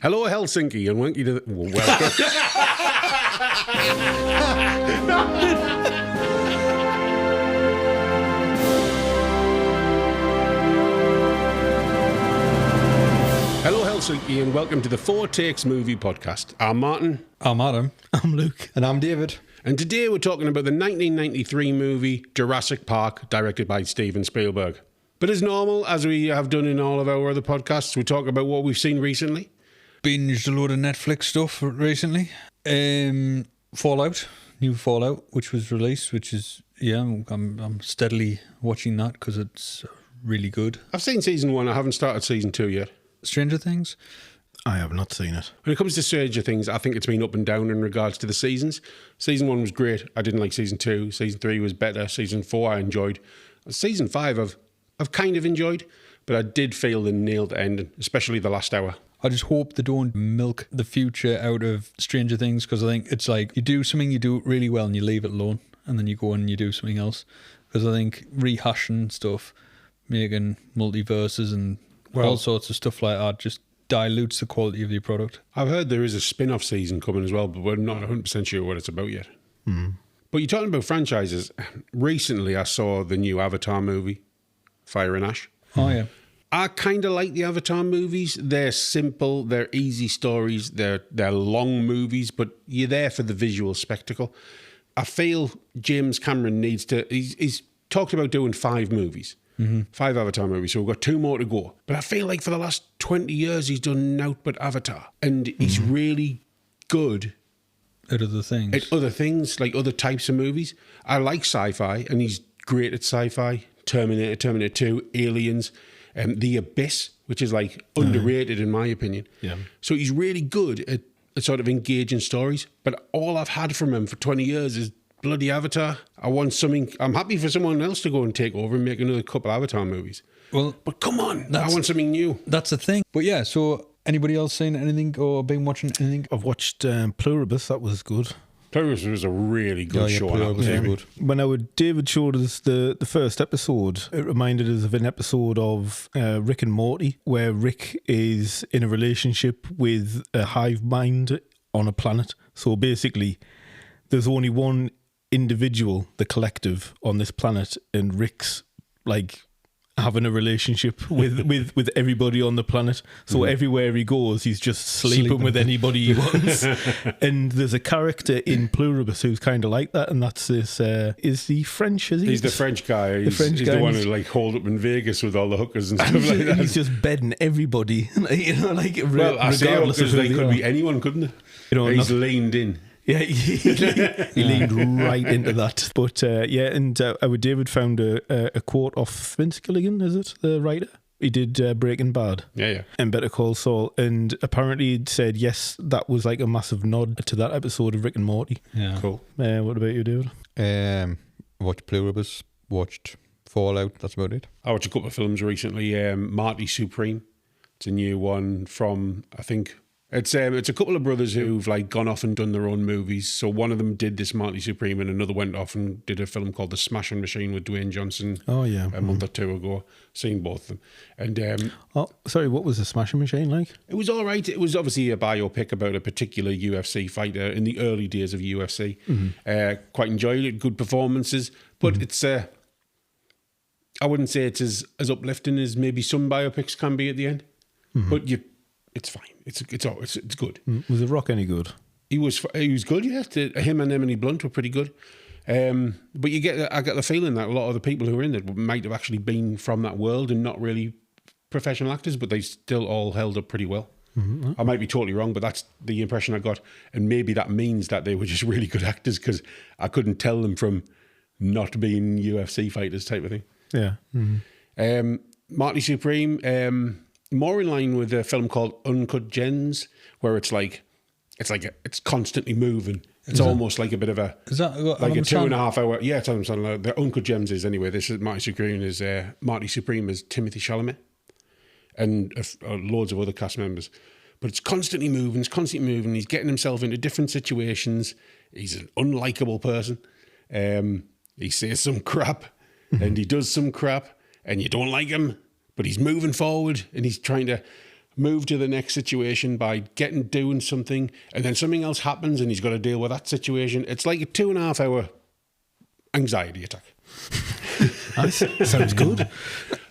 Hello, Helsinki, and welcome to the... Welcome. Hello, Helsinki, and welcome to the Four Takes Movie Podcast. I'm Martin. I'm Adam. I'm Luke. And I'm David. And today we're talking about the 1993 movie Jurassic Park, directed by Steven Spielberg. But as normal, as we have done in all of our other podcasts, we talk about what we've seen recently. Binged a load of Netflix stuff recently. Fallout, new Fallout, which was released, which is, I'm steadily watching that because it's really good. I've seen season 1, I haven't started season 2 yet. Stranger Things? I have not seen it. When it comes to Stranger Things, I think it's been up and down in regards to the seasons. Season 1 was great. I didn't like season 2. Season 3 was better. Season 4 I enjoyed. Season 5 I've kind of enjoyed, but I did feel the nailed ending, especially the last hour. I just hope they don't milk the future out of Stranger Things, because I think it's like you do something, you do it really well and you leave it alone, and then you go and you do something else. Because I think rehashing stuff, making multiverses and all sorts of stuff like that just dilutes the quality of your product. I've heard there is a spin-off season coming as well, but we're not 100% sure what it's about yet. Mm. But you're talking about franchises. Recently I saw the new Avatar movie, Fire and Ash. Oh, yeah. I kind of like the Avatar movies. They're simple, they're easy stories, they're long movies, but you're there for the visual spectacle. I feel James Cameron needs to... He's talked about doing 5 movies. Mm-hmm. 5 Avatar movies, so we've got 2 more to go. But I feel like for the last 20 years he's done naught but Avatar. And he's really good at other things, like other types of movies. I like sci-fi, and he's great at sci-fi. Terminator 2, Aliens, The Abyss, which is like underrated in my opinion. Yeah. So he's really good at sort of engaging stories. But all I've had from him for 20 years is bloody Avatar. I want something. I'm happy for someone else to go and take over and make another couple Avatar movies. Well, but come on, I want something new. That's the thing. But yeah, so anybody else seen anything or been watching anything? I've watched Pluribus. That was good. Pluribus was a really good show. Pluribus was good. When David showed us the first episode, it reminded us of an episode of Rick and Morty, where Rick is in a relationship with a hive mind on a planet. So basically, there's only one individual, the collective, on this planet, and Rick's like having a relationship with everybody on the planet. So everywhere he goes, he's just sleeping with anybody he wants. And there's a character in Pluribus who's kind of like that, and that's this. Is he French? Is he? He's the French guy. He's the one who like holed up in Vegas with all the hookers and stuff like that. He's just bedding everybody. Well, I say hookers, they could be anyone, couldn't they? He's leaned in. Yeah, he leaned right into that. But our David found a quote off Vince Gilligan, is it, the writer? He did Breaking Bad. Yeah. And Better Call Saul. And apparently he'd said, yes, that was like a massive nod to that episode of Rick and Morty. Yeah. Cool. What about you, David? Watched Pluribus, watched Fallout, that's about it. I watched a couple of films recently. Marty Supreme. It's a new one from, I think... It's a couple of brothers who've like gone off and done their own movies. So one of them did this Marty Supreme, and another went off and did a film called The Smashing Machine with Dwayne Johnson. Oh yeah, a month or 2 ago. Seen both of them, and what was The Smashing Machine like? It was all right. It was obviously a biopic about a particular UFC fighter in the early days of UFC. Mm-hmm. Quite enjoyed it. Good performances, but it's I wouldn't say it's as uplifting as maybe some biopics can be at the end. Mm-hmm. But it's fine. It's good. Was The Rock any good? He was good. Yeah, him and Emily Blunt were pretty good. But I get the feeling that a lot of the people who were in it might have actually been from that world and not really professional actors, but they still all held up pretty well. Mm-hmm. I might be totally wrong, but that's the impression I got. And maybe that means that they were just really good actors, because I couldn't tell them from not being UFC fighters type of thing. Yeah. Mm-hmm. Marty Supreme. More in line with a film called Uncut Gems, where it's constantly moving. It's almost like a bit of a... Is that like a 2.5 hour... Yeah, it's Adam Sandler. The Uncut Gems is anyway. This is Marty Supreme is Timothy Chalamet and loads of other cast members. But it's constantly moving. He's getting himself into different situations. He's an unlikable person. He says some crap and he does some crap and you don't like him. But he's moving forward and he's trying to move to the next situation by doing something, and then something else happens and he's got to deal with that situation. It's like a 2.5 hour anxiety attack. Sounds good.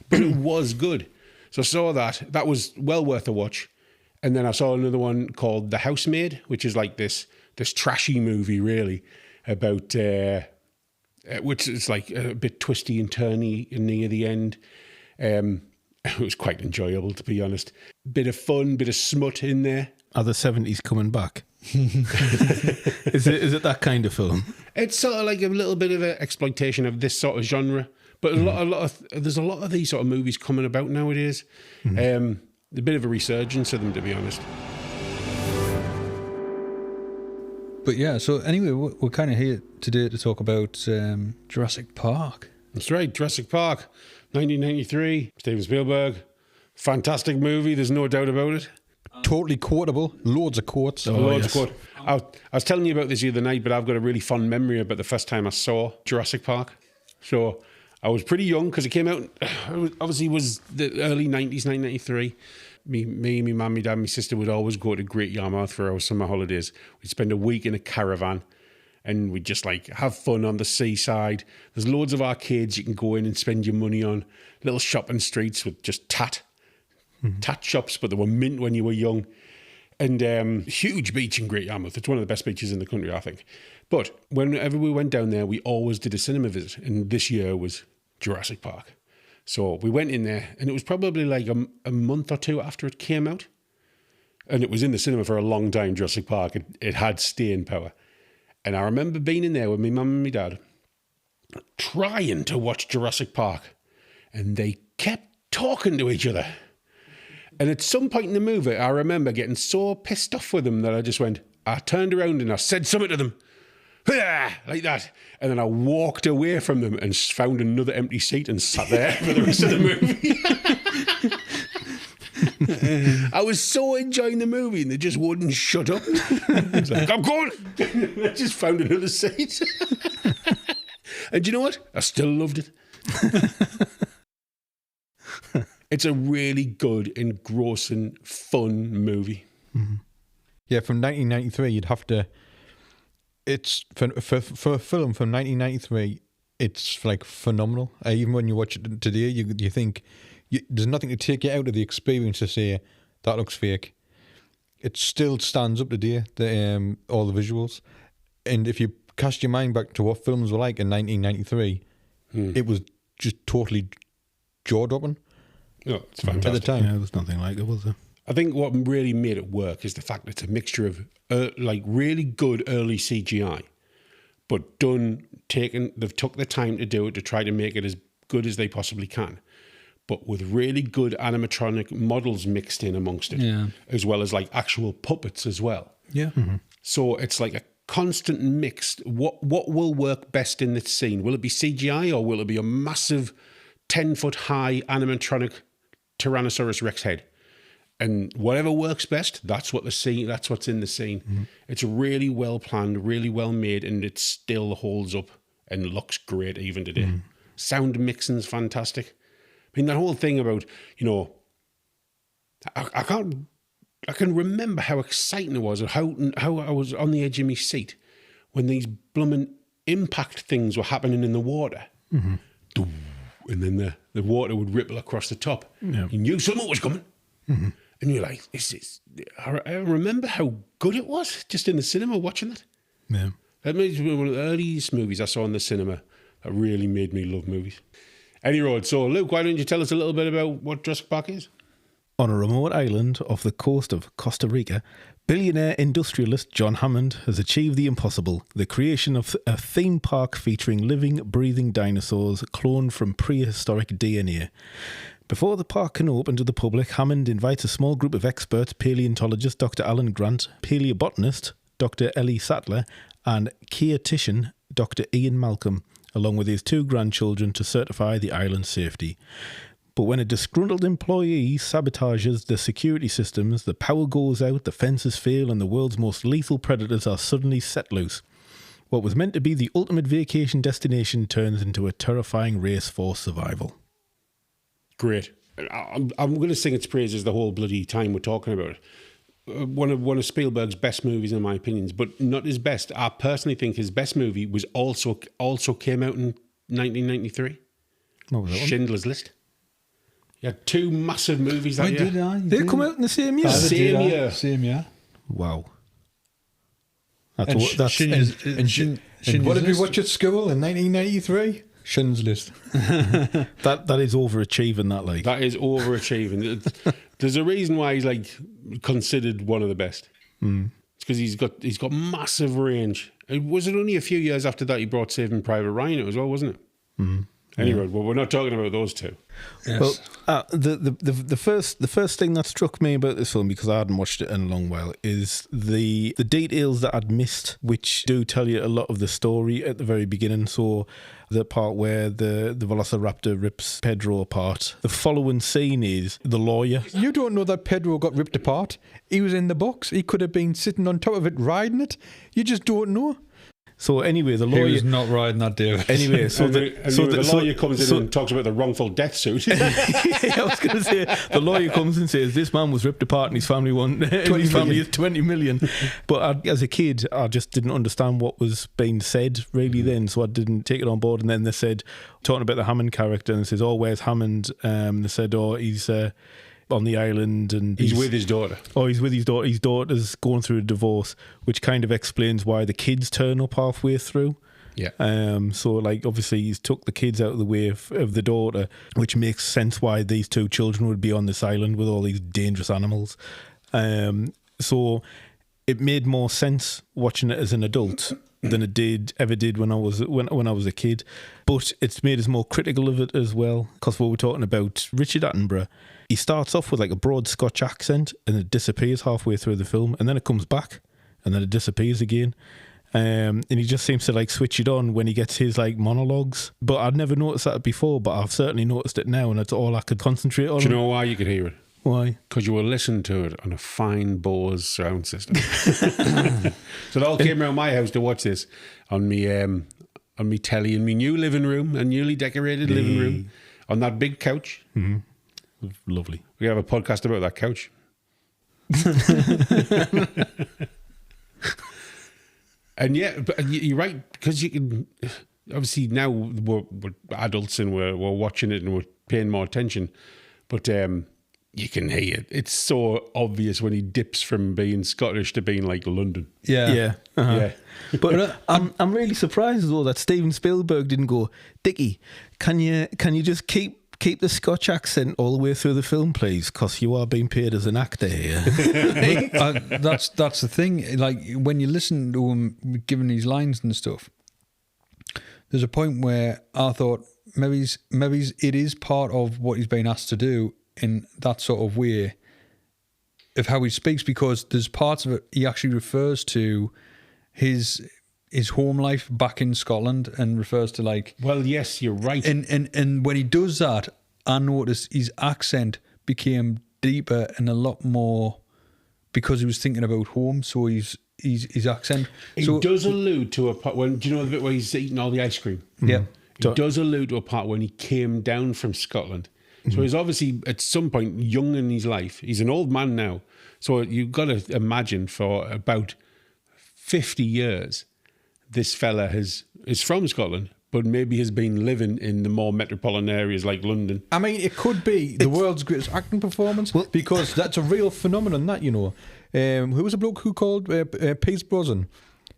But it was good. So I saw that. That was well worth a watch. And then I saw another one called The Housemaid, which is like this trashy movie, really, about which is like a bit twisty and turny near the end. It was quite enjoyable, to be honest. Bit of fun, bit of smut in there. Are the 70s coming back? Is it that kind of film? It's sort of like a little bit of an exploitation of this sort of genre. But there's a lot of these sort of movies coming about nowadays. A bit of a resurgence of them, to be honest. But yeah, so anyway, we're kind of here today to talk about Jurassic Park. That's right, Jurassic Park, 1993, Steven Spielberg. Fantastic movie, there's no doubt about it. Totally quotable. Loads of quotes. Loads of quotes. I was telling you about this the other night, but I've got a really fond memory about the first time I saw Jurassic Park. So I was pretty young because it came out, obviously it was the early 90s, 1993. Me, my mum, my dad, my sister would always go to Great Yarmouth for our summer holidays. We'd spend a week in a caravan and we'd just like have fun on the seaside. There's loads of arcades you can go in and spend your money on. Little shopping streets with just tat shops, but they were mint when you were young. And huge beach in Great Yarmouth. It's one of the best beaches in the country, I think. But whenever we went down there, we always did a cinema visit. And this year was Jurassic Park. So we went in there, and it was probably like a month or two after it came out. And it was in the cinema for a long time, Jurassic Park. It had staying power. And I remember being in there with my mum and my dad, trying to watch Jurassic Park. And they kept talking to each other. And at some point in the movie, I remember getting so pissed off with them that I turned around and I said something to them. Like that. And then I walked away from them and found another empty seat and sat there for the rest of the movie. I was so enjoying the movie and they just wouldn't shut up. I was like, I'm going. I just found another seat. And you know what? I still loved it. It's a really good, engrossing, fun movie. Mm-hmm. Yeah, from 1993, you'd have to... It's for a film from 1993. It's like phenomenal. Even when you watch it today, you think there's nothing to take you out of the experience to say that looks fake. It still stands up today. All the visuals, and if you cast your mind back to what films were like in 1993, it was just totally jaw-dropping. Oh, it's fantastic. At the time, Yeah, there's nothing like it, was there? I think what really made it work is the fact that it's a mixture of like really good early CGI, but they've took the time to do it to try to make it as good as they possibly can, but with really good animatronic models mixed in amongst it, as well as like actual puppets as well. Yeah. Mm-hmm. So it's like a constant mix. What will work best in this scene? Will it be CGI or will it be a massive 10-foot high animatronic Tyrannosaurus Rex head? And whatever works best, that's what's in the scene. Mm-hmm. It's really well planned, really well made, and it still holds up and looks great even today. Mm-hmm. Sound mixing's fantastic. I mean, that whole thing about, I can remember how exciting it was, and how I was on the edge of my seat when these blooming impact things were happening in the water. Mm-hmm. And then the water would ripple across the top. Yeah. You knew something was coming. Mm-hmm. And you're like, I remember how good it was just in the cinema watching that. Yeah. That was one of the earliest movies I saw in the cinema that really made me love movies. Anyway, so Luke, why don't you tell us a little bit about what Jurassic Park is? On a remote island off the coast of Costa Rica, billionaire industrialist John Hammond has achieved the impossible, the creation of a theme park featuring living, breathing dinosaurs cloned from prehistoric DNA. Before the park can open to the public, Hammond invites a small group of experts, paleontologist Dr. Alan Grant, paleobotanist Dr. Ellie Sattler, and chaotician Dr. Ian Malcolm, along with his 2 grandchildren to certify the island's safety. But when a disgruntled employee sabotages the security systems, the power goes out, the fences fail, and the world's most lethal predators are suddenly set loose. What was meant to be the ultimate vacation destination turns into a terrifying race for survival. Great. I'm going to sing its praises the whole bloody time we're talking about it. One of Spielberg's best movies, in my opinions, but not his best. I personally think his best movie was also came out in 1993. What was that one? Schindler's List. You had two massive movies that year. They come out in the same year. Same year. Wow. What did we watch at school in 1993? Schindler's List. That is overachieving. That is overachieving. There's a reason why he's like considered one of the best. It's because he's got massive range. Was it only a few years after that he brought Saving Private Ryan out as well, wasn't it? Anyway, well, we're not talking about those two. Yes. Well, the first thing that struck me about this film, because I hadn't watched it in a long while, is the details that I'd missed, which do tell you a lot of the story at the very beginning. So the part where the Velociraptor rips Pedro apart. The following scene is the lawyer. You don't know that Pedro got ripped apart. He was in the box. He could have been sitting on top of it, riding it. You just don't know. So anyway, the lawyer... He was not riding that, David. Anyway, the lawyer comes in and talks about the wrongful death suit. Yeah, I was going to say, the lawyer comes and says, this man was ripped apart and his family won. His family is 20 million. But as a kid, I just didn't understand what was being said really then, so I didn't take it on board. And then they said, talking about the Hammond character, and they says, oh, where's Hammond? They said, oh, he's... on the island, and he's with his daughter. Oh, he's with his daughter. His daughter's going through a divorce, which kind of explains why the kids turn up halfway through. Yeah. So, like, obviously, he's took the kids out of the way of the daughter, which makes sense why these two children would be on this island with all these dangerous animals. So, it made more sense watching it as an adult than it ever did when I was a kid. But it's made us more critical of it as well, because we were talking about Richard Attenborough. He starts off with like a broad Scotch accent and it disappears halfway through the film, and then it comes back and then it disappears again. And he just seems to like switch it on when he gets his like monologues. But I'd never noticed that before, but I've certainly noticed it now, and it's all I could concentrate on. Do you know why you could hear it? Why? Because you were listening to it on a fine Bose sound system. So they all came around my house to watch this on me telly in my new living room, a newly decorated living room, on that big couch. Mm-hmm. Lovely. We have a podcast about that couch. And yeah, but you're right, because you can obviously now we're adults and we're watching it and we're paying more attention, but you can hear it. It's so obvious when he dips from being Scottish to being like London. Yeah. Yeah. But I'm really surprised though that Steven Spielberg didn't go, Dickie, can you just keep the Scotch accent all the way through the film, please? Because you are being paid as an actor here. That's the thing. Like, when you listen to him giving these lines and stuff, there's a point where I thought maybe it is part of what he's being asked to do in that sort of way of how he speaks, because there's parts of it he actually refers to his home life back in Scotland and refers to like... Well, yes, you're right. And when he does that, I noticed his accent became deeper and a lot more, because he was thinking about home, so his accent... He does allude to a part when... Do you know the bit where he's eating all the ice cream? Yeah. He does allude to a part when he came down from Scotland. So he's obviously, at some point, young in his life. He's an old man now. So you've got to imagine for about 50 years... this fella is from Scotland, but maybe has been living in the more metropolitan areas like London. I mean, it could be the world's greatest acting performance, because that's a real phenomenon, that, you know. Who was a bloke who called Pierce Brosnan?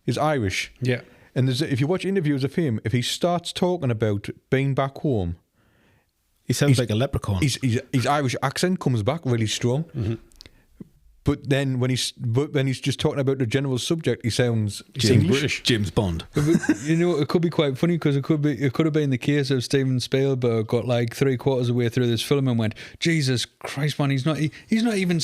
He's Irish. Yeah. And if you watch interviews of him, if he starts talking about being back home... He sounds like a leprechaun. His Irish accent comes back really strong. Mm-hmm. But then when he's just talking about the general subject, he sounds British. James Bond. But, you know, it could be quite funny, because it could have been the case of Steven Spielberg got like 3/4 of the way through this film and went, Jesus Christ, man, he's not even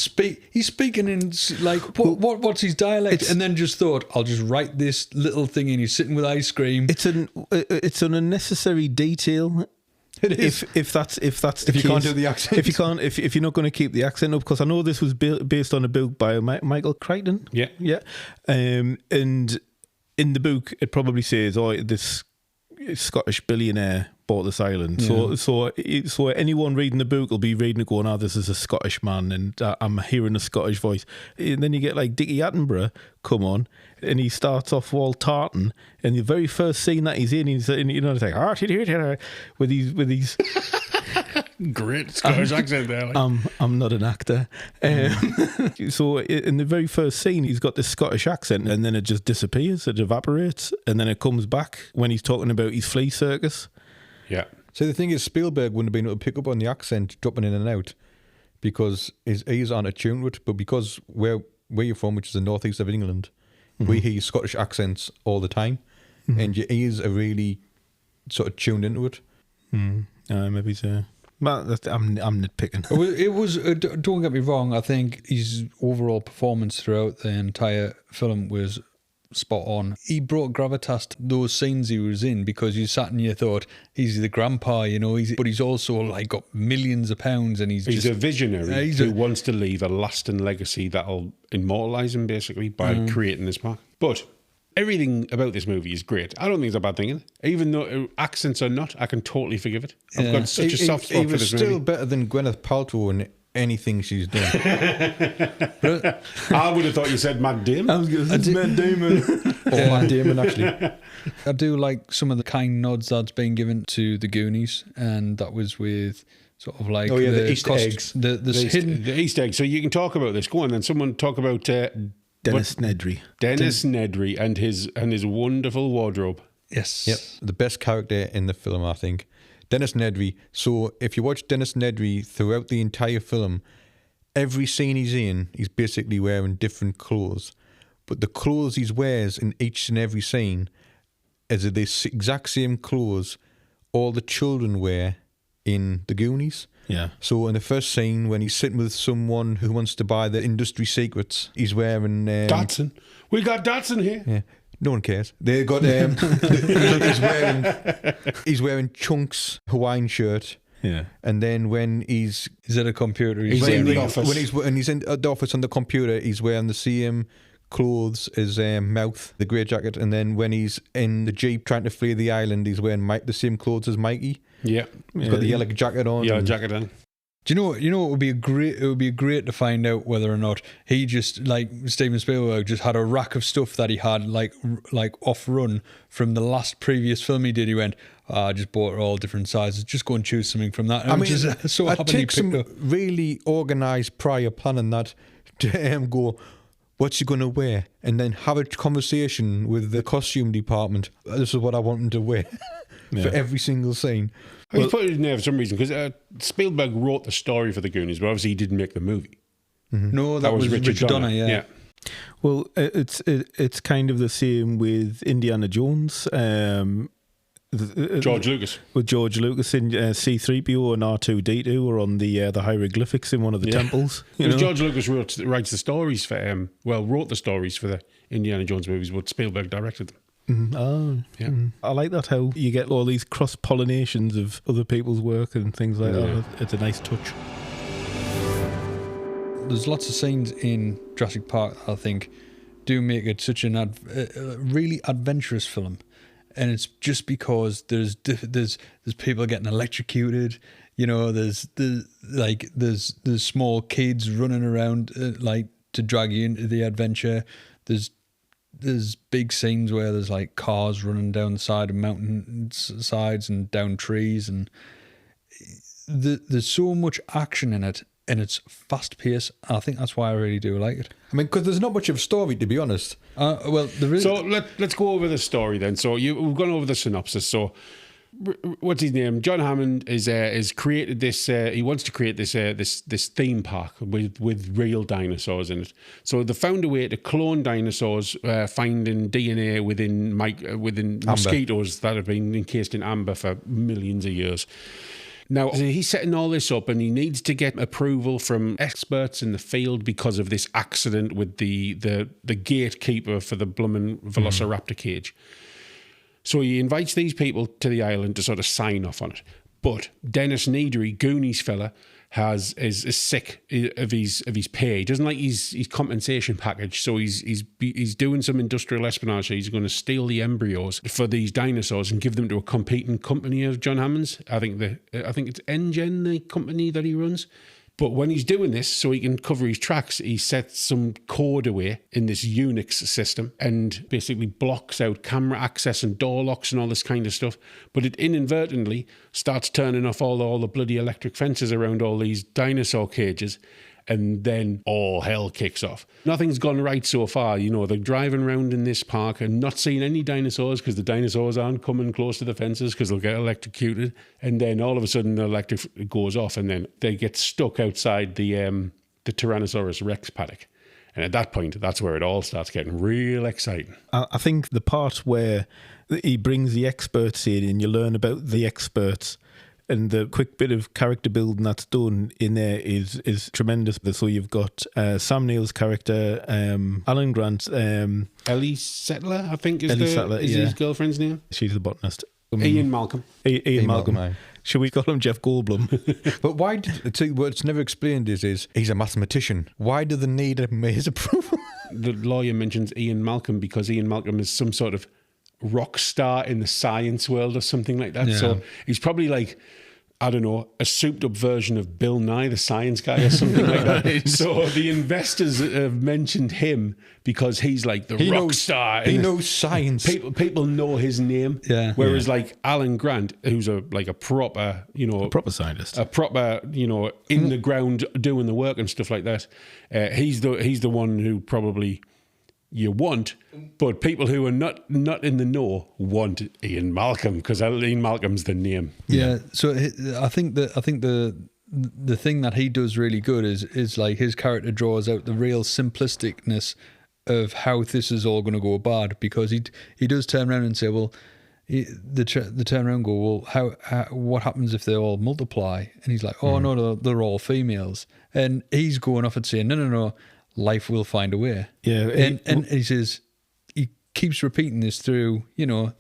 he's speaking in like what's his dialect, and then just thought, I'll just write this little thing in. He's sitting with ice cream. It's an unnecessary detail. It is. If that's the case, you can't do the accent, if you're not going to keep the accent up, because I know this was based on a book by Michael Crichton. Yeah. And in the book it probably says, "Oh, this Scottish billionaire bought this island. So anyone reading the book will be reading it going, "Oh, this is a Scottish man," and I'm hearing a Scottish voice. And then you get like Dickie Attenborough come on, and he starts off all tartan, and the very first scene that he's in, it's like with these. Great Scottish accent there. Like. I'm not an actor. So in the very first scene, he's got this Scottish accent, and then it just disappears, it evaporates, and then it comes back when he's talking about his flea circus. Yeah. So the thing is, Spielberg wouldn't have been able to pick up on the accent dropping in and out because his ears aren't attuned to it. But because where you're from, which is the northeast of England, we hear Scottish accents all the time, and your ears are really sort of tuned into it. Maybe so. But I'm nitpicking. It was. Don't get me wrong. I think his overall performance throughout the entire film was spot on. He brought gravitas to those scenes he was in because you sat and you thought he's the grandpa, you know. But he's also like got millions of pounds, and he's a visionary who wants to leave a lasting legacy that'll immortalise him basically by creating this park. But everything about this movie is great. I don't think it's a bad thing in it. Even though accents are not, I can totally forgive it. I've got such a soft spot for this movie. He was still better than Gwyneth Paltrow in anything she's done. I would have thought you said Matt Damon. I was going to say Matt Damon. Matt Damon, actually. I do like some of the kind nods that's been given to the Goonies, and that was with sort of like the Easter eggs. The Easter eggs. So you can talk about this. Go on then. Someone talk about... Dennis Nedry. Dennis Nedry and his wonderful wardrobe. Yes. Yep. The best character in the film, I think. Dennis Nedry. So if you watch Dennis Nedry throughout the entire film, every scene he's in, he's basically wearing different clothes. But the clothes he wears in each and every scene is the exact same clothes all the children wear in the Goonies. Yeah. So in the first scene, when he's sitting with someone who wants to buy the industry secrets, he's wearing... Datsun. We got Datsun here. Yeah. No one cares. They got... he's wearing Chunk's Hawaiian shirt. Yeah. And then when he's at a computer, he's in the office. When he's in the office on the computer, he's wearing the same clothes as Mouth, the grey jacket. And then when he's in the Jeep trying to flee the island, he's wearing the same clothes as Mikey. Yeah, he's got the yellow jacket on. Yeah, jacket on. Do you know it would be great to find out whether or not he just, like Steven Spielberg, just had a rack of stuff that he had like off run from the last previous film he did. He went, I just bought it all different sizes. Just go and choose something from that. And I mean, just so I'd take some really organised prior planning that to go, what's he going to wear? And then have a conversation with the costume department. This is what I want him to wear. For every single scene. He put it in there for some reason because Spielberg wrote the story for the Goonies, but obviously he didn't make the movie. No, that was Richard Donner. Yeah. Well, it's kind of the same with Indiana Jones. George Lucas. With George Lucas in C-3PO and R2-D2 are on the hieroglyphics in one of the temples. George Lucas writes the stories for wrote the stories for the Indiana Jones movies, but Spielberg directed them. I like that, how you get all these cross-pollinations of other people's work and things like that. It's a nice touch. There's lots of scenes in Jurassic Park that I think do make it such a really adventurous film, and it's just because there's people getting electrocuted. You know, there's small kids running around to drag you into the adventure. There's big scenes where there's like cars running down the side of mountain sides and down trees, and there's so much action in it, and it's fast paced. I think that's why I really do like it. I mean, because there's not much of a story, to be honest. Well, there is. So let's go over the story then. So we've gone over the synopsis. So what's his name? John Hammond is created this. He wants to create this theme park with real dinosaurs in it. So they found a way to clone dinosaurs, finding DNA within mosquitoes that have been encased in amber for millions of years. Now, he's setting all this up, and he needs to get approval from experts in the field because of this accident with the gatekeeper for the blooming Velociraptor cage. So he invites these people to the island to sort of sign off on it. But Dennis Nedry, Goonies fella, is sick of his pay. He doesn't like his compensation package, so he's doing some industrial espionage. He's going to steal the embryos for these dinosaurs and give them to a competing company of John Hammond's. I think it's NGen, the company that he runs. But when he's doing this, so he can cover his tracks, he sets some code away in this Unix system and basically blocks out camera access and door locks and all this kind of stuff. But it inadvertently starts turning off all the bloody electric fences around all these dinosaur cages. And then all hell kicks off. Nothing's gone right so far. You know, they're driving around in this park and not seeing any dinosaurs because the dinosaurs aren't coming close to the fences because they'll get electrocuted. And then all of a sudden the electric goes off and then they get stuck outside the Tyrannosaurus Rex paddock. And at that point, that's where it all starts getting real exciting. I think the part where he brings the experts in and you learn about the experts and the quick bit of character building that's done in there is tremendous. So you've got Sam Neill's character, Alan Grant, Ellie Settler, I think is Settler, his girlfriend's name. She's the botanist. Ian Malcolm. Ian Malcolm. Should we call him Jeff Goldblum? But why did what's never explained is he's a mathematician. Why do they need his approval? The lawyer mentions Ian Malcolm because Ian Malcolm is some sort of rock star in the science world or something like that. Yeah. So he's probably like, I don't know, a souped up version of Bill Nye the Science Guy or something like that. So the investors have mentioned him because he's like the rock star. He knows science. People know his name. Yeah. Whereas like Alan Grant, who's a proper, a proper scientist, a proper, in the ground doing the work and stuff like that. He's the one who probably you want, but people who are not in the know want Ian Malcolm because Ian Malcolm's the name. Yeah. So I think the thing that he does really good is like his character draws out the real simplisticness of how this is all going to go bad, because he does turn around and say, well, they turn around and go, well, how what happens if they all multiply? And he's like, oh no, they're all females, and he's going off and saying, no. Life will find a way. Yeah, and he says he keeps repeating this through. Yeah,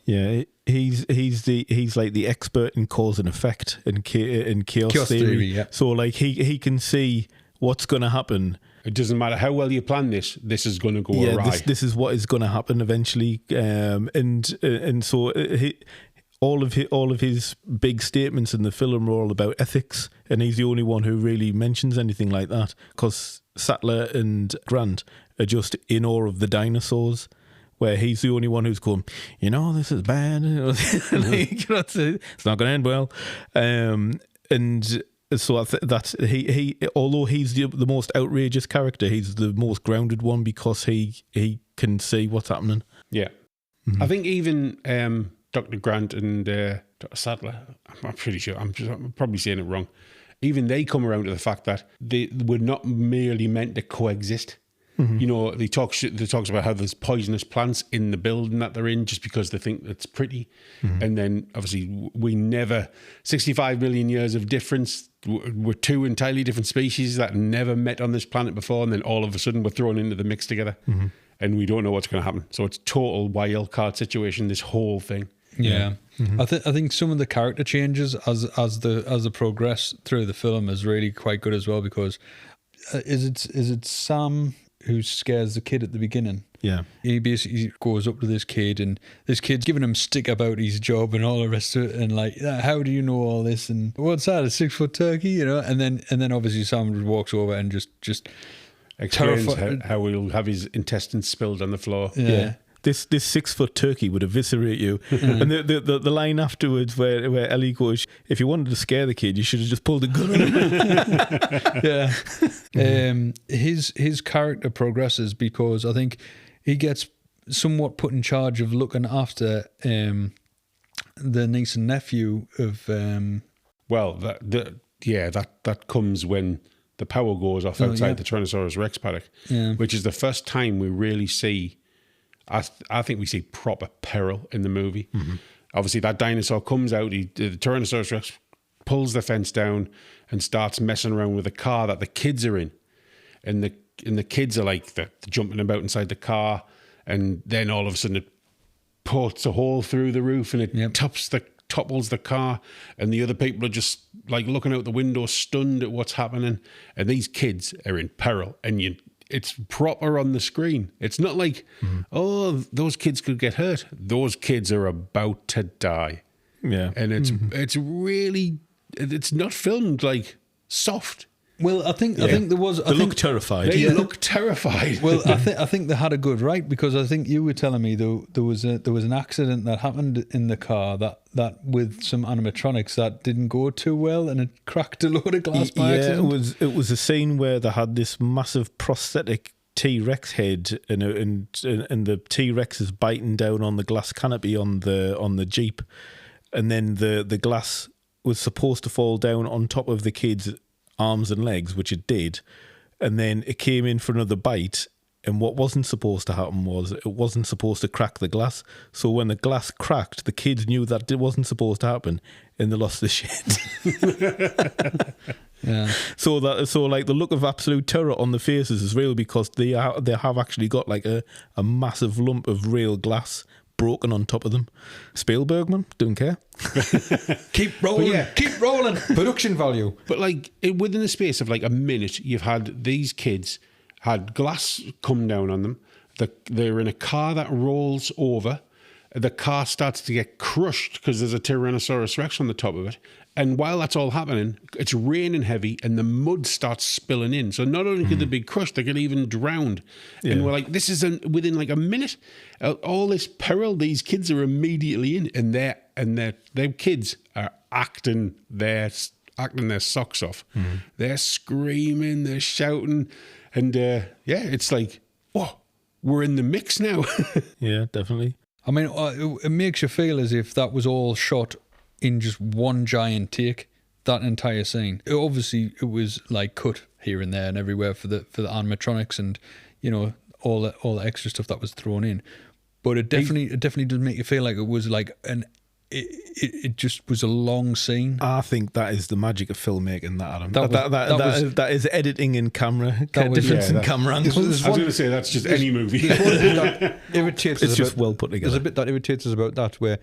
he's like the expert in cause and effect and chaos theory. Yeah. So like he can see what's going to happen. It doesn't matter how well you plan this is going to go awry. This is what is going to happen eventually, and so all of his big statements in the film are all about ethics, and he's the only one who really mentions anything like that, because Sattler and Grant are just in awe of the dinosaurs, where he's the only one who's going, this is bad. It's not going to end well. And so that's he. Although he's the most outrageous character, he's the most grounded one because he can see what's happening. Yeah, I think even Dr. Grant and Dr. Sattler, I'm pretty sure, I'm probably saying it wrong, even they come around to the fact that they were not merely meant to coexist. Mm-hmm. They talks about how there's poisonous plants in the building that they're in just because they think it's pretty. Mm-hmm. And then obviously 65 million years of difference, we're two entirely different species that never met on this planet before, and then all of a sudden we're thrown into the mix together. Mm-hmm. And we don't know what's going to happen. So it's total wild card situation, this whole thing. Yeah. Mm-hmm. I think some of the character changes as the progress through the film is really quite good as well, because is it Sam who scares the kid at the beginning? Yeah. He basically goes up to this kid, and this kid's giving him stick about his job and all the rest of it, and like, how do you know all this? And what's that, a 6-foot turkey? And then obviously Sam walks over and just explains how he'll have his intestines spilled on the floor. Yeah. This 6-foot turkey would eviscerate you. Mm. And the line afterwards where Ellie goes, if you wanted to scare the kid, you should have just pulled a gun on him. Yeah. His character progresses because I think he gets somewhat put in charge of looking after the niece and nephew of. That comes when the power goes off outside the Tyrannosaurus Rex paddock, which is the first time we really see. I think we see proper peril in the movie. Mm-hmm. Obviously, that dinosaur comes out. The Tyrannosaurus Rex pulls the fence down and starts messing around with the car that the kids are in, and the kids are like they're jumping about inside the car, and then all of a sudden it ports a hole through the roof and it tops the topples the car, and the other people are just like looking out the window, stunned at what's happening. And these kids are in peril, and it's proper on the screen. It's not like, oh, those kids could get hurt. Those kids are about to die. Yeah. And it's really, it's not filmed like soft. Well, I think there was. They look terrified. They look terrified. Well, I think they had a good right, because I think you were telling me there was an accident that happened in the car that with some animatronics that didn't go too well, and it cracked a load of glass by accident. It was a scene where they had this massive prosthetic T-Rex head, and the T-Rex is biting down on the glass canopy on the Jeep, and then the glass was supposed to fall down on top of the kid's arms and legs, which it did, and then it came in for another bite, and what wasn't supposed to happen was it wasn't supposed to crack the glass. So when the glass cracked, the kids knew that it wasn't supposed to happen, and they lost the shit. Yeah. So like the look of absolute terror on the faces is real, because they have actually got like a massive lump of real glass broken on top of them. Spielberg, man, don't care. Keep rolling, keep rolling. Production value. But like within the space of like a minute, you've had these kids had glass come down on them. They're in a car that rolls over. The car starts to get crushed because there's a Tyrannosaurus Rex on the top of it. And while that's all happening, it's raining heavy and the mud starts spilling in. So not only could they be crushed, they could even drown. Yeah. And we're like, this is within like a minute. All this peril these kids are immediately in, and their kids are acting their socks off. They're screaming, they're shouting, and it's like, oh, we're in the mix now. Yeah, definitely. I mean, it makes you feel as if that was all shot in just one giant take, that entire scene. Obviously, it was like cut here and there and everywhere for the animatronics and, you know, all the extra stuff that was thrown in. But it definitely does make you feel like it was like it just was a long scene. I think that is the magic of filmmaking, that, Adam. That is editing in camera. Difference in camera angles. I was going to say that's just any movie. It's just well put together. There's a bit that irritates us about that, where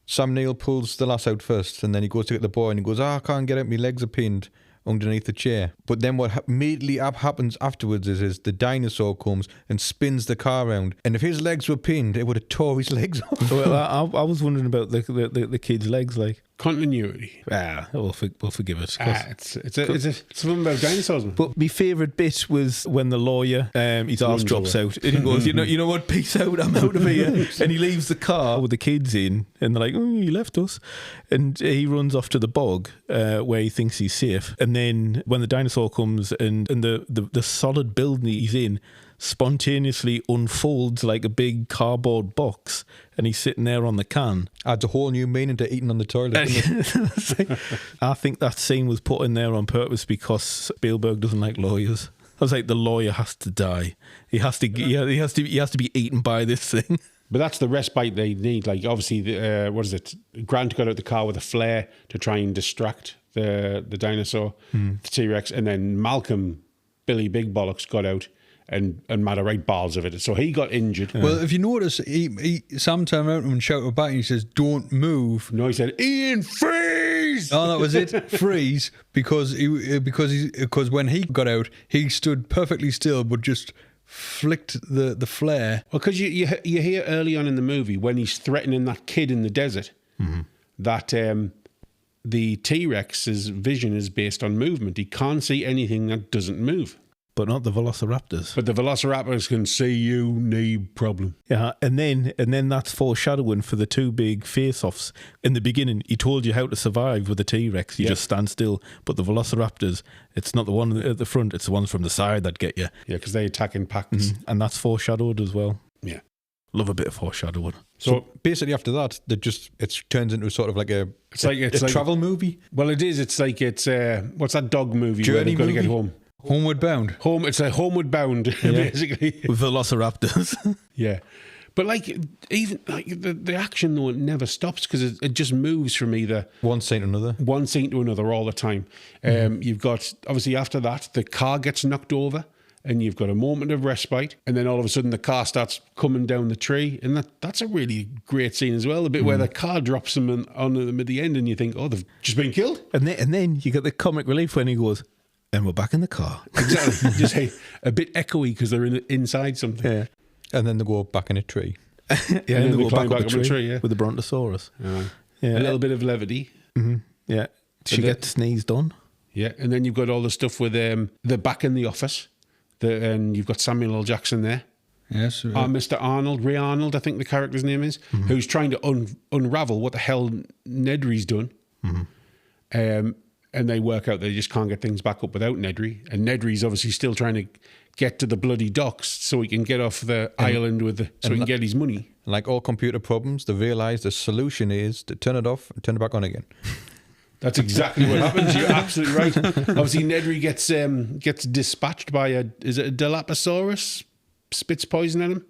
Sam Neill pulls the lass out first, and then he goes to get the boy, and he goes, I can't get out, my legs are pinned underneath the chair. But then what immediately happens afterwards is the dinosaur comes and spins the car around, and if his legs were pinned, it would have tore his legs off. Well, I was wondering about the kid's legs, like continuity. We'll forgive it. It's a film about dinosaurs, man. But my favourite bit was when the lawyer, his arse drops out, and he goes, you know what, peace out, I'm out of here. And he leaves the car with the kids in, and they're like, oh, you left us. And he runs off to the bog where he thinks he's safe. And then when the dinosaur comes and the solid building he's in spontaneously unfolds like a big cardboard box, and he's sitting there on the can. Adds a whole new meaning to eating on the toilet. I think that scene was put in there on purpose because Spielberg doesn't like lawyers. I was like, the lawyer has to die. He has to be eaten by this thing. But that's the respite they need. Like, obviously, what is it? Grant got out the car with a flare to try and distract the dinosaur, the T-Rex, and then Malcolm, Billy Big Bollocks, got out and made a right balls of it. So he got injured. Well, if you notice, Sam turned around and shouted back, and he says, "Don't move." No, he said, "Ian, freeze!" Oh, that was it. Freeze, because when he got out, he stood perfectly still, but just flicked the flare. Well, because you hear early on in the movie when he's threatening that kid in the desert, that the T-Rex's vision is based on movement. He can't see anything that doesn't move. But not the velociraptors. But the velociraptors can see you, no problem. Yeah, and then that's foreshadowing for the two big face-offs. In the beginning, he told you how to survive with the T-Rex. You just stand still. But the velociraptors, it's not the one at the front, it's the ones from the side that get you. Yeah, because they attack in packs. And that's foreshadowed as well. Yeah. Love a bit of foreshadowing. So basically after that, it turns into sort of like a travel movie. Well, it is. It's like what's that dog movie Journey where they've got to get movie? home? Homeward Bound. It's a Homeward Bound, basically. With velociraptors. Yeah. But like even like the action though, it never stops because it just moves from either one scene to another all the time. You've got obviously after that the car gets knocked over and you've got a moment of respite, and then all of a sudden the car starts coming down the tree, and that's a really great scene as well. The bit where the car drops them on them at the end, and you think, oh, they've just been killed. And then you get the comic relief when he goes, and we're back in the car. Exactly. Just a bit echoey because they're inside something. Yeah. And then they go back in a tree. Yeah, And and then they they go climb back up back the up the tree, tree, yeah. with the Brontosaurus. Yeah. A little bit of levity. Yeah. She gets sneezed on. Yeah, and then you've got all the stuff with they're back in the office, and you've got Samuel L. Jackson there. Yes. Mr. Arnold, Ray Arnold, I think the character's name is, who's trying to unravel what the hell Nedry's done. And they work out they just can't get things back up without Nedry. And Nedry's obviously still trying to get to the bloody docks so he can get off the island so he can get his money. Like all computer problems, they realise the solution is to turn it off and turn it back on again. That's exactly what happens. You're absolutely right. Obviously, Nedry gets dispatched by a Dilophosaurus, spits poison at him.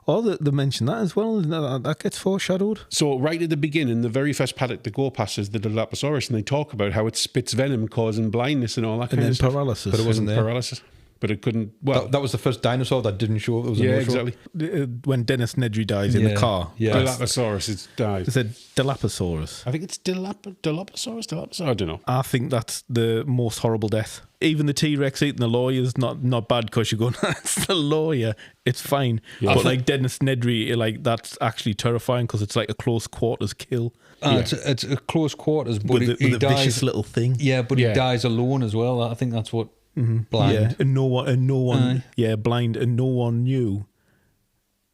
Oh, they mention that as well. That gets foreshadowed. So right at the beginning, the very first paddock to go past is the Dilophosaurus, and they talk about how it spits venom, causing blindness and all that And kind then of stuff. paralysis. But it wasn't there. Paralysis. But it couldn't... Well, That was the first dinosaur that didn't show up. It was yeah, a no-show. exactly. When Dennis Nedry dies in the car. Yeah. Dilophosaurus has died. They said Dilophosaurus. I think it's Dilophosaurus? I don't know. I think that's the most horrible death. Even the T-Rex eating the lawyer's not bad because you're going, that's the lawyer. It's fine. Yeah. But like Dennis Nedry, like that's actually terrifying because it's like a close quarters kill It's a close quarters, but with he a dies. vicious little thing. Yeah, but Yeah. he dies alone as well. I think that's what blind. Yeah, and no one, Aye. blind, and no one knew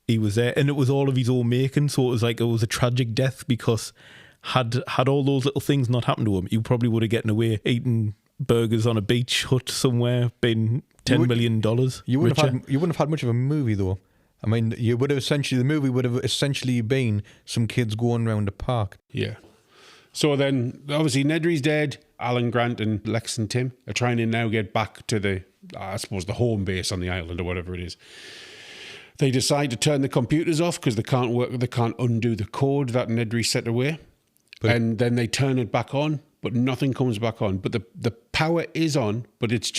he was there, and it was all of his own making. So it was a tragic death because had all those little things not happened to him, he probably would have gotten away eating burgers on a beach hut somewhere, been $10 million. You wouldn't have had much of a movie though. I mean, the movie would have essentially been some kids going around the park. Yeah. So then, obviously, Nedry's dead. Alan Grant and Lex and Tim are trying to now get back to the home base on the island or whatever it is. They decide to turn the computers off because they can't undo the code that Nedry set away. And then they turn it back on, but nothing comes back on. But the power is on, but it's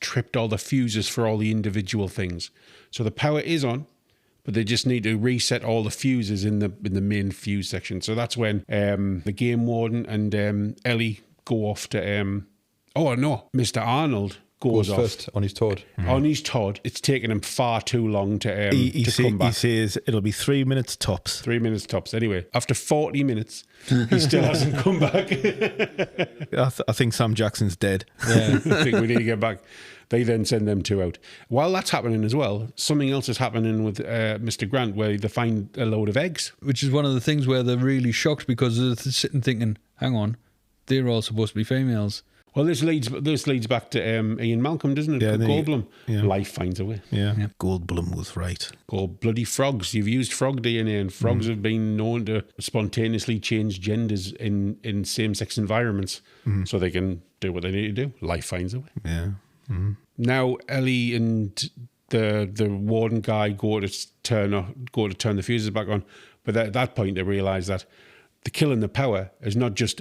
tripped all the fuses for all the individual things. So the power is on, but they just need to reset all the fuses in the main fuse section. So that's when the game warden and Ellie go off to Mr. Arnold goes off first on his Todd. on his Todd. It's taken him far too long to come back. He says it'll be 3 minutes tops. 3 minutes tops. Anyway, after 40 minutes, he still hasn't come back. I think Sam Jackson's dead. Yeah, I think we need to get back. They then send them two out. While that's happening as well, something else is happening with Mr. Grant, where they find a load of eggs. Which is one of the things where they're really shocked because they're sitting thinking, hang on, they're all supposed to be females. Well, this leads back to Ian Malcolm, doesn't it? Yeah, Goldblum. yeah. Life finds a way. Yeah. Goldblum was right. Called bloody frogs. You've used frog DNA, and frogs have been known to spontaneously change genders in same-sex environments so they can do what they need to do. Life finds a way. Yeah. Now Ellie and the warden guy go to turn the fuses back on, but at that point they realise that the killing the power is not just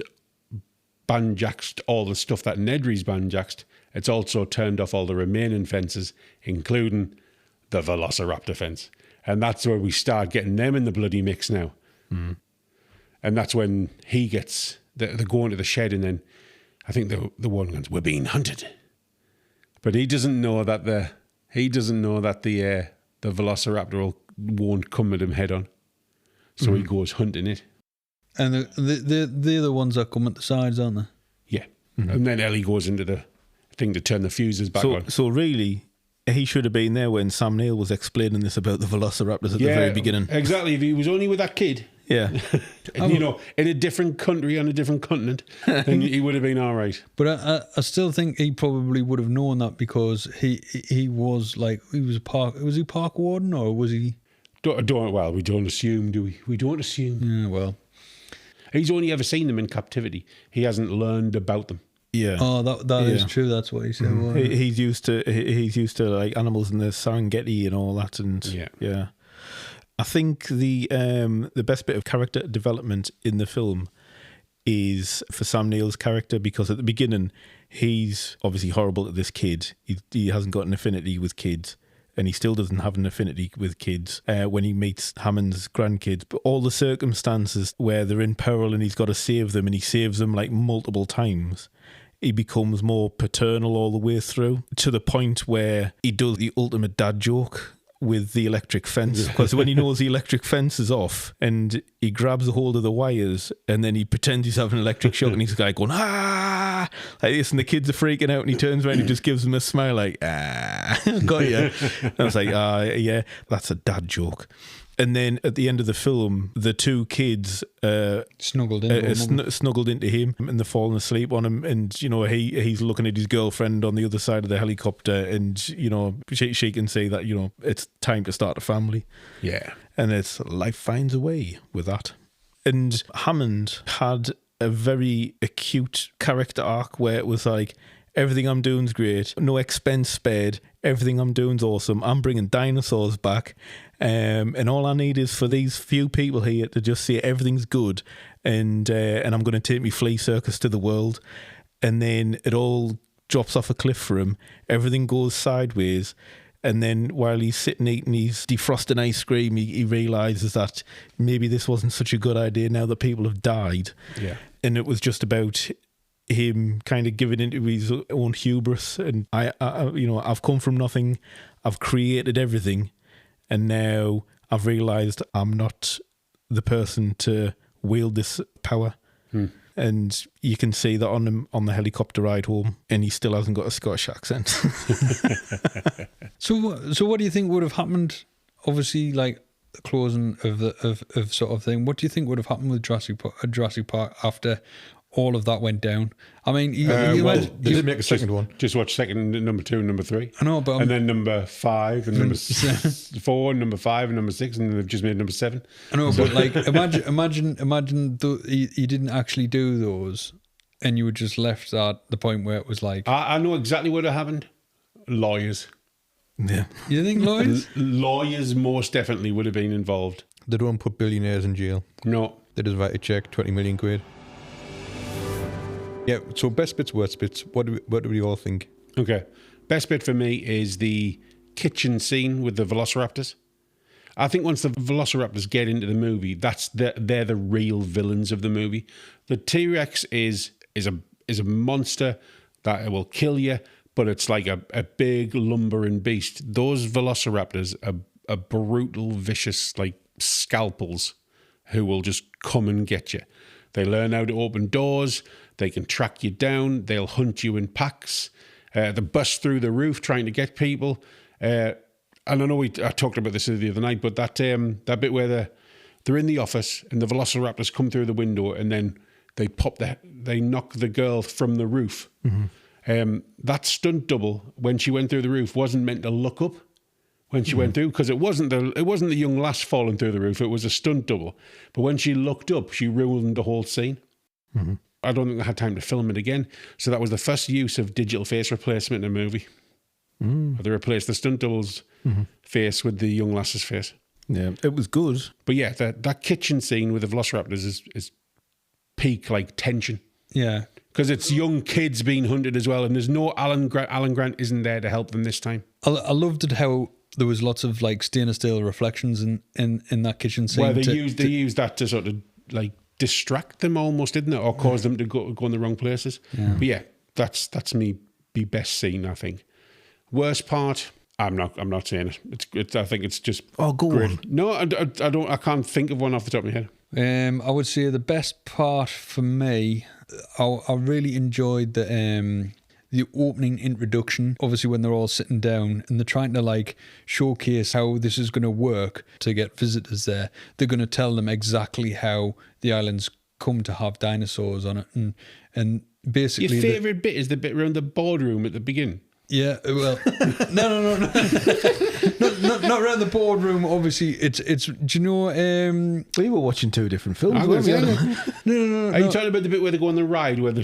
banjaxed all the stuff that Nedry's banjaxed, it's also turned off all the remaining fences, including the Velociraptor fence. And that's where we start getting them in the bloody mix now. And that's when he gets, they go into the shed, and then I think the warden goes, "We're being hunted." But he doesn't know that the Velociraptor won't come at him head on. So he goes hunting it. And they're the ones that come at the sides, aren't they? Yeah. And then Ellie goes into the thing to turn the fuses back on. So really, he should have been there when Sam Neill was explaining this about the Velociraptors at the very beginning. Exactly. If he was only with that kid, Yeah. and, in a different country on a different continent, then he would have been all right. But I still think he probably would have known that because he was like, was he park warden or was he? We don't assume, do we? We don't assume. Yeah, well. He's only ever seen them in captivity. He hasn't learned about them. Yeah. Oh, that is true. That's what he said. He's used to like animals in the Serengeti and all that, and yeah. I think the best bit of character development in the film is for Sam Neill's character, because at the beginning he's obviously horrible to this kid. He hasn't got an affinity with kids, and he still doesn't have an affinity with kids when he meets Hammond's grandkids. But all the circumstances where they're in peril and he's got to save them, and he saves them like multiple times, he becomes more paternal all the way through, to the point where he does the ultimate dad joke with the electric fence, because when he knows the electric fence is off, and he grabs a hold of the wires, and then he pretends he's having an electric shock, and he's like going like this, and the kids are freaking out, and he turns around and he just gives them a smile like got you. And I was like, yeah, that's a dad joke. And then at the end of the film, the two kids Snuggled into him, and they're falling asleep on him. And, you know, he's looking at his girlfriend on the other side of the helicopter, and, you know, she can say that, you know, it's time to start a family. Yeah. And it's life finds a way with that. And Hammond had a very acute character arc where it was like, everything I'm doing's great, no expense spared, everything I'm doing's awesome, I'm bringing dinosaurs back, and all I need is for these few people here to just say everything's good, and I'm going to take me flea circus to the world. And then it all drops off a cliff for him, everything goes sideways, and then while he's sitting eating his defrosting ice cream, he realises that maybe this wasn't such a good idea now that people have died. Yeah. And it was just about him kind of giving into his own hubris, and I you know, I've come from nothing, I've created everything, and now I've realised I'm not the person to wield this power. And you can see that on him on the helicopter ride home, and he still hasn't got a Scottish accent. So what do you think would have happened? Obviously, like the closing of sort of thing. What do you think would have happened with Jurassic Park after all of that went down? I mean, they did make a second one. Just watch number 2 and number 3. I know, but and then number 5 and number 4 and number 5 and number 6, and then they've just made number 7. I know, but like imagine you didn't actually do those, and you were just left at the point where it was like, I know exactly what would have happened. Lawyers. Yeah. You think lawyers? Lawyers most definitely would have been involved. They don't put billionaires in jail. No. They just write a check, 20 million quid. Yeah, so best bits, worst bits. What do we all think? Okay. Best bit for me is the kitchen scene with the velociraptors. I think once the velociraptors get into the movie, they're the real villains of the movie. The T-Rex is a monster that will kill you, but it's like a big lumbering beast. Those velociraptors are brutal, vicious, like scalpels who will just come and get you. They learn how to open doors. They can track you down. They'll hunt you in packs. They bust through the roof trying to get people. And I know I talked about this the other night, but that bit where they're in the office and the velociraptors come through the window, and then they knock the girl from the roof. Mm-hmm. That stunt double, when she went through the roof, wasn't meant to look up when she went through, because it wasn't the young lass falling through the roof. It was a stunt double. But when she looked up, she ruined the whole scene. Mm-hmm. I don't think they had time to film it again. So that was the first use of digital face replacement in a movie. They replaced the stunt double's face with the young lass's face. Yeah, it was good. But yeah, that kitchen scene with the velociraptors is peak like tension. Yeah. Because it's young kids being hunted as well, and there's no Alan Grant isn't there to help them this time. I loved it how there was lots of like stainless steel reflections in that kitchen scene. Well, they used that to sort of like distract them almost, didn't it, or cause them to go in the wrong places. Yeah. But yeah, that's me best scene, I think. Worst part, I'm not saying it. I think it's just great. On. No, I can't think of one off the top of my head. I would say the best part for me, I really enjoyed the opening introduction. Obviously, when they're all sitting down and they're trying to like showcase how this is going to work to get visitors there, they're going to tell them exactly how the island's come to have dinosaurs on it, and basically your favourite bit is the bit around the boardroom at the beginning. Yeah, well, no. Not around the boardroom. Obviously, it's. Do you know? We were watching two different films. No. Are you talking about the bit where they go on the ride, where they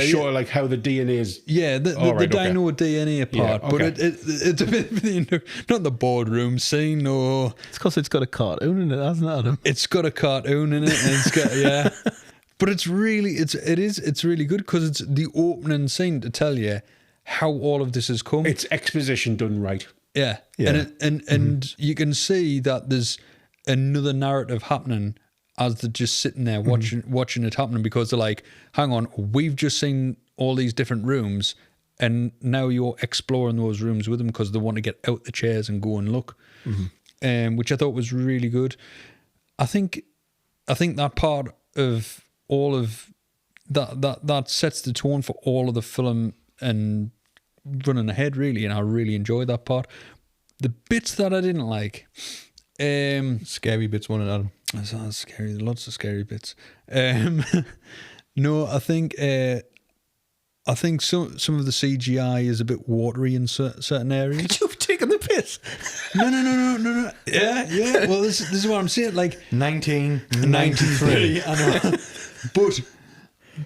show like how the DNA is? Yeah, the dino DNA part. Yeah, okay. But it's a bit of the, not the boardroom scene. No, it's because it's got a cartoon in it, hasn't it, Adam? It's got a cartoon in it, and it's got But it's really it's really good because it's the opening scene to tell you how all of this has come. It's exposition done right. Yeah. Yeah. And you can see that there's another narrative happening as they're just sitting there watching it happening, because they're like, hang on, we've just seen all these different rooms and now you're exploring those rooms with them because they want to get out the chairs and go and look. Which I thought was really good. I think that part of all of that sets the tone for all of the film and running ahead, really, and I really enjoyed that part. The bits that I didn't like, Scary bits, one and Adam. that's scary. Lots of scary bits. No, I think some of the CGI is a bit watery in certain areas. You've taken the piss. No. Yeah. Well, this is what I'm saying. Like 1993. I know, but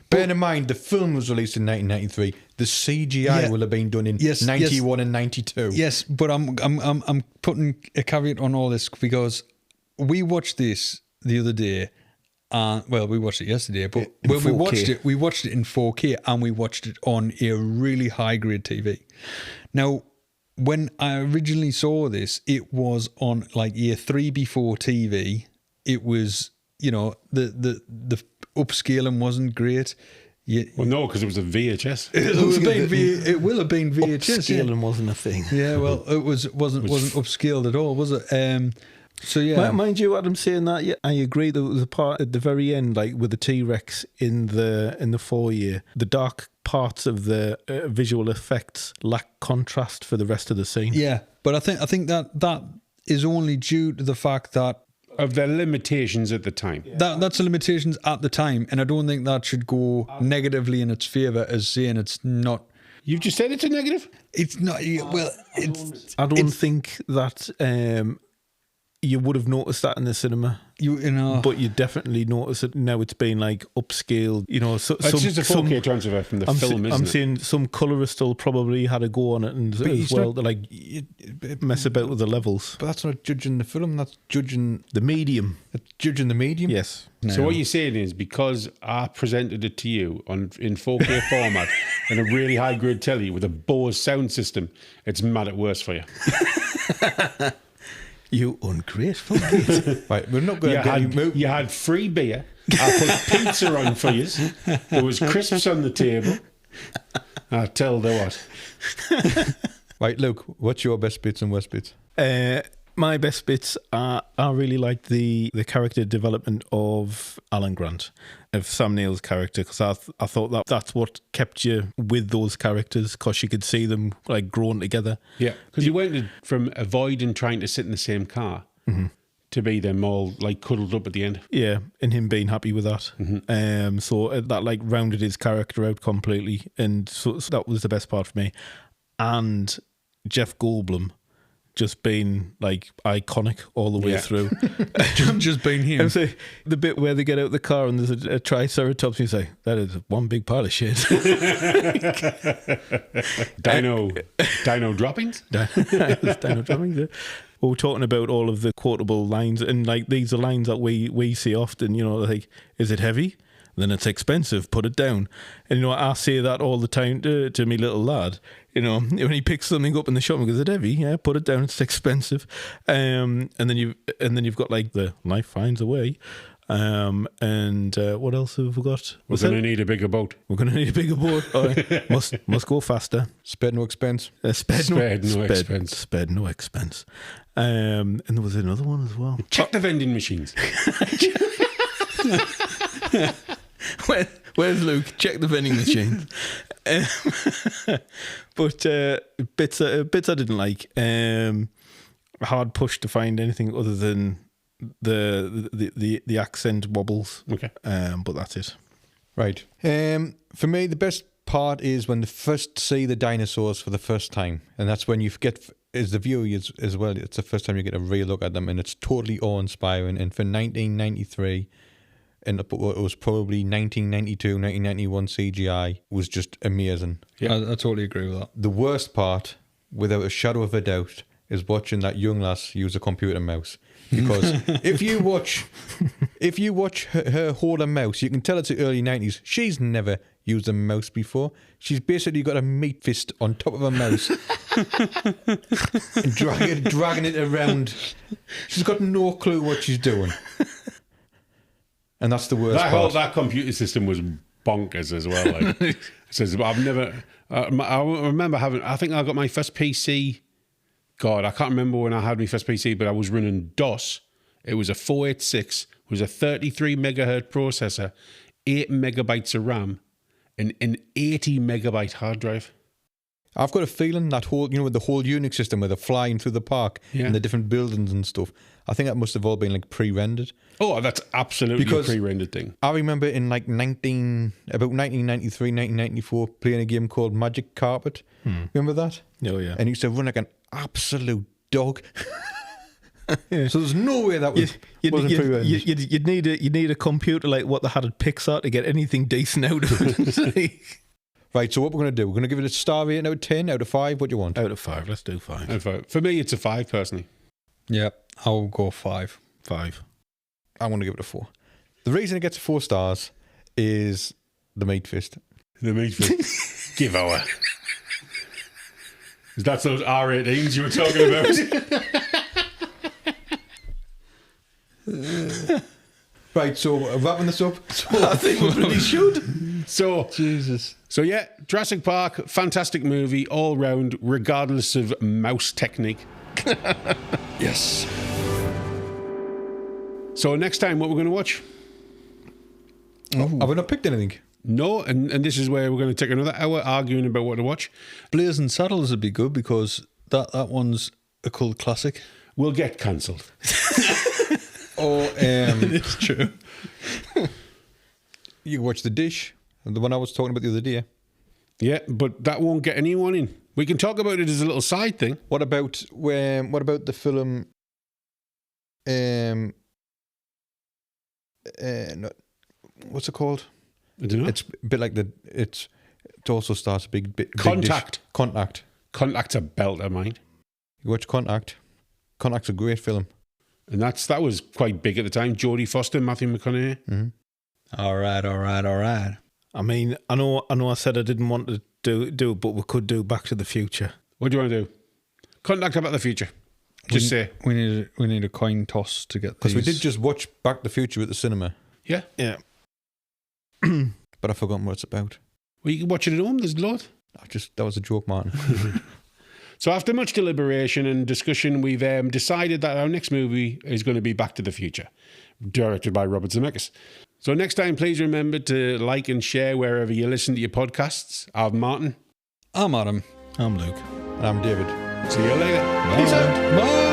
bear in mind, the film was released in 1993. The CGI will have been done in 91 and 92. yes, but I'm putting a caveat on all this because we watched this the other day. Well, we watched it yesterday, but In when we 4K. we watched it in 4K and we watched it on a really high grade TV. Now, when I originally saw this, it was on like a 3x4 TV. It was, the upscaling wasn't great. Well, no, because it was a VHS. It will have been VHS. Scaling wasn't a thing. Yeah, well, it wasn't upscaled at all, was it? So yeah, Mind you, Adam saying that, yeah, I agree. There was a part at the very end, like with the T-Rex in the foyer. The dark parts of the visual effects lack contrast for the rest of the scene. yeah. But I think that is only due to the fact that Of their limitations at the time. that's the limitations at the time, and I don't think that should go negatively in its favour as saying it's not. You've just said it's a negative? It's not. Well, it's. I don't think that you would have noticed that in the cinema. But you definitely notice it now. It's been like upscaled. It's just a 4K transfer from the film, isn't I'm it? saying some colorist will probably had a go on it and as well to like mess about with the levels. But that's not judging the film. That's judging The medium, judging the medium. yes. So what you're saying is, because I presented it to you in 4K format and a really high grade telly with a Bose sound system, it's mad at worse for you. You ungrateful kid. Right, we're not going to You had free beer. I put pizza on for you. There was crisps on the table. I tell you what. Right, Luke, what's your best bits and worst bits? My best bits are I really like the character development of Alan Grant, of Sam Neill's character, because I thought that's what kept you with those characters, because you could see them like growing together. Yeah, because you went from avoiding trying to sit in the same car to be them all like cuddled up at the end. Yeah, and him being happy with that. So that like rounded his character out completely, and so that was the best part for me. And Jeff Goldblum just being like iconic all the way through. just being him. And so the bit where they get out the car and there's a Triceratops, you say, that is one big pile of shit. Dino droppings? Dino droppings, yeah. We were talking about all of the quotable lines, and like these are lines that we see often, like, is it heavy? Then it's expensive, put it down. And I say that all the time to me little lad. When he picks something up in the shop and goes, is it heavy? Yeah, put it down, it's expensive. And then you've got like the life finds a way. And what else have we got? We're going to need a bigger boat. We're going to need a bigger boat. Must go faster. Spared no expense. Spared no expense. Spared no expense. And there was another one as well. Check the vending machines. Where's Luke? Check the vending machine. But bits I didn't like. Hard push to find anything other than the accent wobbles. Okay. But that's it. Right. For me, the best part is when they first see the dinosaurs for the first time, and that's when you get, as the viewer as well, it's the first time you get a real look at them, and it's totally awe-inspiring. And for 1993. And it was probably 1992, 1991 CGI was just amazing. Yeah, I totally agree with that. The worst part, without a shadow of a doubt, is watching that young lass use a computer mouse. Because if you watch If you watch her hold a mouse, you can tell it's the early 90s. She's never used a mouse before. She's basically got a meat fist on top of a mouse and dragging it around. She's got no clue what she's doing. And that's the worst part. That computer system was bonkers as well. Like, says, I've never... I remember having... I think I got my first PC... God, I can't remember when I had my first PC, but I was running DOS. It was a 486. It was a 33 megahertz processor, 8 megabytes of RAM, and an 80 megabyte hard drive. I've got a feeling that whole, with the whole Unix system where they're flying through the park and the different buildings and stuff, I think that must have all been like pre-rendered. Oh, that's absolutely a pre-rendered thing. I remember in like 1993, 1994, playing a game called Magic Carpet. Remember that? Oh, yeah. And it used to run like an absolute dog. Yeah. So there's no way that wasn't pre-rendered. You'd need a computer like what they had at Pixar to get anything decent out of it. Right, so what we're going to do, we're going to give it a star rating out of 10, out of 5. What do you want? Out of 5. Let's do 5. Out of 5. For me, it's a 5, personally. Yeah, I'll go 5. 5. I want to give it a 4. The reason it gets 4 stars is the meat fist. The meat fist. Give over. That's those R18s you were talking about. Right, so wrapping this up. I think we really should. So, Jesus. So yeah, Jurassic Park, fantastic movie all round, regardless of mouse technique. Yes. So next time, what we're going to watch? Have we not picked anything? No, and this is where we're going to take another hour arguing about what to watch. Blazing Saddles would be good because that one's a cult classic. We'll get cancelled. It's true. You can watch The Dish, the one I was talking about the other day. Yeah, but that won't get anyone in. We can talk about it as a little side thing. What about the film? What's it called? I don't know. It's a bit like it also starts a big Contact. Dish. Contact. Contact's a belter, mind. You watch Contact. Contact's a great film. And that was quite big at the time. Jodie Foster, Matthew McConaughey. Mm-hmm. All right. I mean, I know I said I didn't want to do it, but we could do Back to the Future. What do you want to do? Contact About the Future. Just say. We need a coin toss to get because these. we did just watch Back to the Future at the cinema. Yeah. Yeah. But I've forgotten what it's about. Well, you can watch it at home. There's a lot. That was a joke, Martin. So after much deliberation and discussion, we've decided that our next movie is going to be Back to the Future, directed by Robert Zemeckis. So next time, please remember to like and share wherever you listen to your podcasts. I'm Martin. I'm Adam. I'm Luke. And I'm David. See you later. Bye. Peace out. Bye.